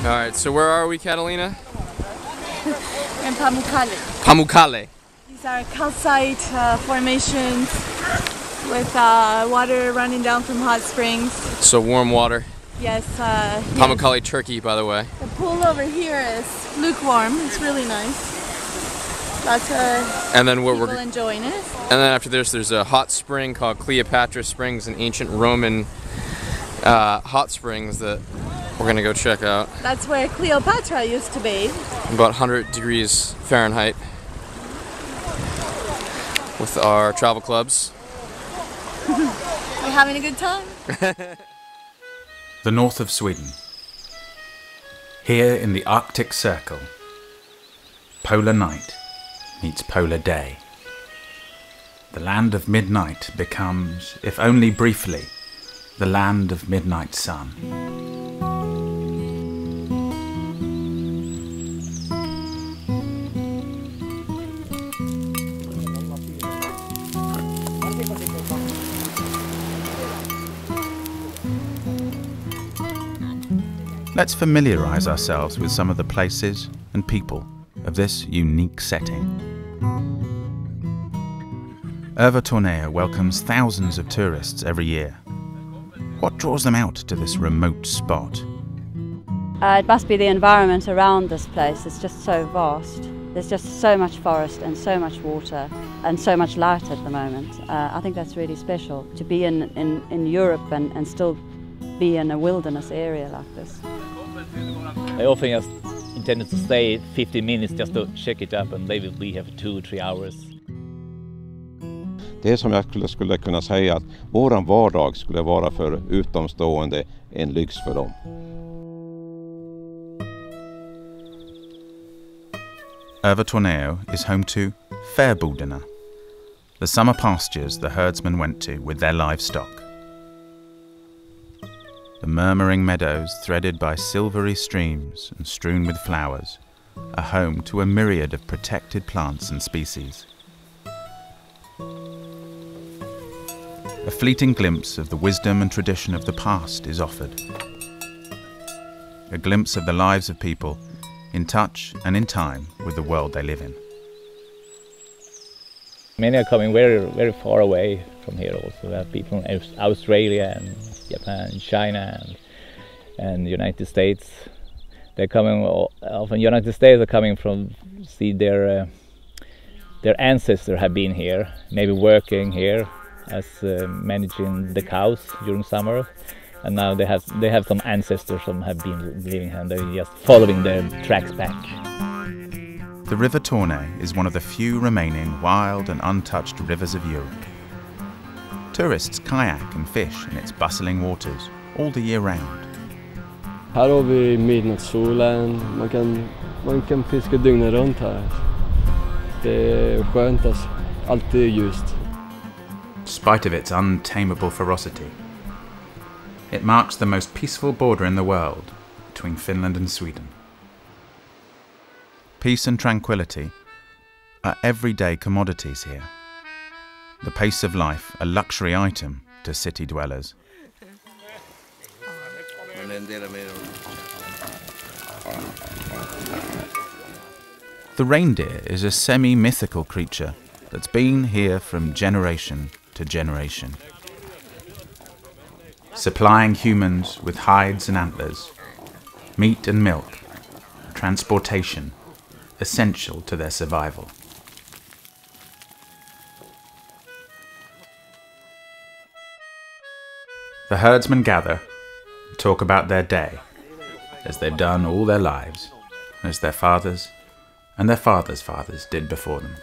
Alright, so where are we, Catalina? In Pamukkale. Pamukkale. These are calcite formations with water running down from hot springs. So warm water. Yes. Pamukkale, Turkey, by the way. The pool over here is lukewarm. It's really nice. Lots of people enjoying it. And then after this, there's a hot spring called Cleopatra Springs, an ancient Roman hot springs that we're gonna go check out. That's where Cleopatra used to bathe. About 100 degrees Fahrenheit. With our travel clubs. We're having a good time. The north of Sweden. Here in the Arctic Circle, polar night meets polar day. The land of midnight becomes, if only briefly, the land of midnight sun. Let's familiarise ourselves with some of the places and people of this unique setting. Övertorneå welcomes thousands of tourists every year. What draws them out to this remote spot? It must be the environment around this place. It's just so vast. There's just so much forest and so much water and so much light at the moment. I think that's really special to be in Europe and still be in a wilderness area like this. I often just intended to stay 15 minutes just to check it up, and they will be here for 2 or 3 hours. Det är som jag skulle kunna säga att våran vardag skulle vara för utomstående en lyx för dem. Övertorneå is home to fäbodarna, the summer pastures the herdsmen went to with their livestock. The murmuring meadows threaded by silvery streams and strewn with flowers are home to a myriad of protected plants and species. A fleeting glimpse of the wisdom and tradition of the past is offered. A glimpse of the lives of people in touch and in time with the world they live in. Many are coming very, very far away from here also. We have people from Australia and Japan, China and United States. They're coming often. United States are coming from see their ancestors have been here, maybe working here as managing the cows during summer, and now they have some ancestors who have been living here and they're just following their tracks back. The River Torne is one of the few remaining wild and untouched rivers of Europe. Tourists kayak and fish in its bustling waters all the year round. Här har vi midnattssolen, man kan fiska dygnet runt här. Det är skönt alltså, alltid ljust. In spite of its untamable ferocity, it marks the most peaceful border in the world between Finland and Sweden. Peace and tranquility are everyday commodities here. The pace of life a luxury item to city dwellers. The reindeer is a semi-mythical creature that's been here from generation to generation, supplying humans with hides and antlers, meat and milk, transportation, essential to their survival. The herdsmen gather and talk about their day, as they've done all their lives, as their fathers and their fathers' fathers did before them.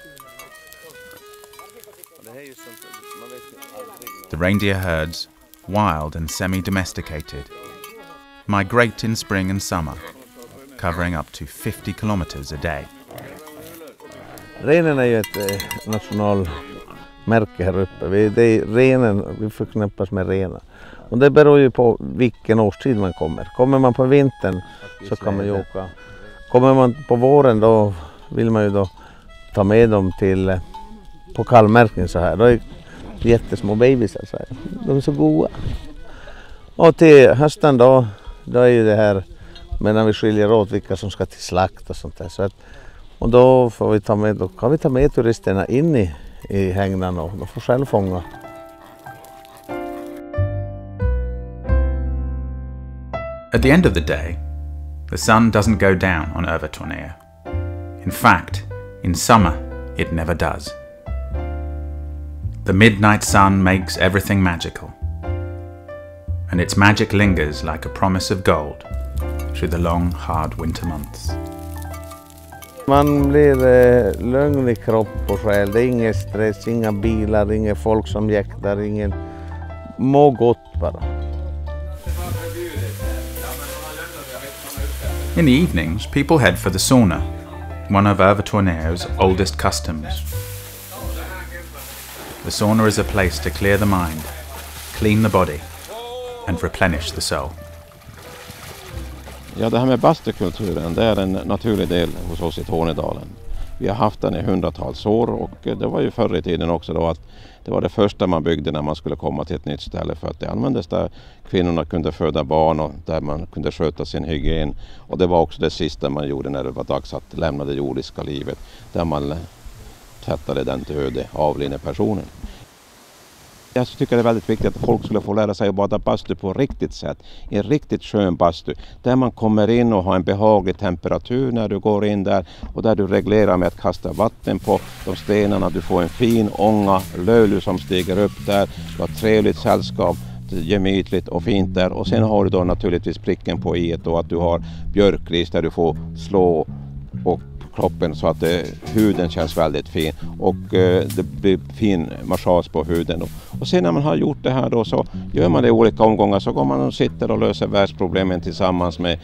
The reindeer herds, wild and semi-domesticated, migrate in spring and summer, covering up to 50 kilometers a day. Renen är ju ett nationalmärke här uppe. Vi förknippas med renar. Och det beror ju på vilken årstid man kommer. Kommer man på vintern så kan man ju åka. Kommer man på våren då vill man ju då ta med dem till på kallmärkning så här. Då är jättesmå babysar så här. De är så goda. Och till hösten då är ju det här Men när vi skiljer åt vilka som ska till slakt och sånt där. Så att, och då får vi kan vi ta med turisterna in i hägnan och de får själv fånga. At the end of the day, the sun doesn't go down on Övertorneå. In fact, in summer, it never does. The midnight sun makes everything magical, and its magic lingers like a promise of gold through the long, hard winter months. Man blir lugn i kropp och själ. Det är ingen stress, inga bilar, inga folk som jäktar, ingen må gott bara. In the evenings, people head for the sauna, one of Övertorneå's oldest customs. The sauna is a place to clear the mind, clean the body, and replenish the soul. Ja, det här med bastukulturen, det är en naturlig del hos oss i Tornedalen. Vi har haft den i hundratals år och det var ju förr i tiden också då att det var det första man byggde när man skulle komma till ett nytt ställe, för att det användes där kvinnorna kunde föda barn och där man kunde sköta sin hygien. Och det var också det sista man gjorde när det var dags att lämna det jordiska livet, där man tvättade den döde avlidne personen. Jag tycker det är väldigt viktigt att folk skulle få lära sig att bada bastu på riktigt sätt. En riktigt skön bastu där man kommer in och har en behaglig temperatur när du går in där. Och där du reglerar med att kasta vatten på de stenarna. Du får en fin ånga, lölu som stiger upp där. Du har trevligt sällskap, gemytligt och fint där. Och sen har du då naturligtvis pricken på i då att du har björkris där du får slå och kroppen så att huden känns väldigt fin och det blir fin massage på huden. Och sen när man har gjort det här då så gör man det i olika omgångar, så går man och sitter och löser världsproblemen tillsammans med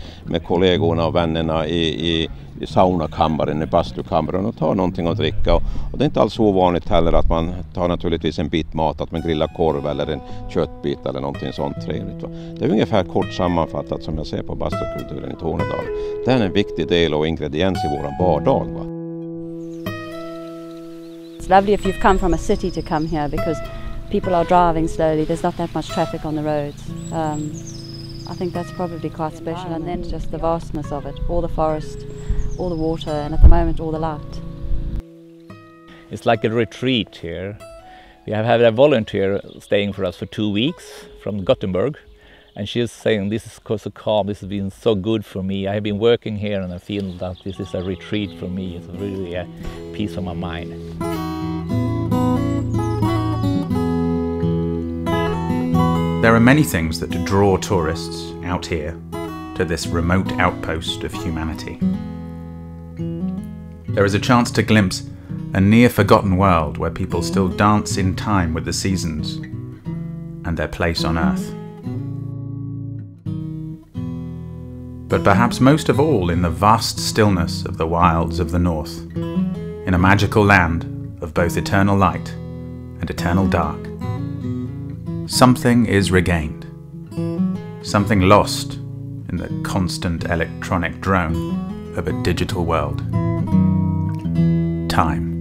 kollegorna och vännerna i saunakammaren, i bastukammaren och tar någonting att dricka. Och det är inte alls ovanligt heller att man tar naturligtvis en bit mat, att man grillar korv eller en köttbit eller någonting sånt trevligt. Det är ungefär kort sammanfattat som jag ser på bastukulturen i Tornedalen. Det är en viktig del och ingrediens i våran vardag. It's lovely if you've come from a city to come here because people are driving slowly, there's not that much traffic on the roads. I think that's probably quite special, and then just the vastness of it, all the forest, all the water, and at the moment all the light. It's like a retreat here. We have had a volunteer staying for us for 2 weeks from Gothenburg, and she's saying this is so calm, this has been so good for me. I have been working here and I feel that this is a retreat for me. It's really a peace of my mind. There are many things that draw tourists out here to this remote outpost of humanity. There is a chance to glimpse a near-forgotten world where people still dance in time with the seasons and their place on Earth. But perhaps most of all in the vast stillness of the wilds of the north, in a magical land of both eternal light and eternal dark, something is regained, something lost in the constant electronic drone of a digital world. Time.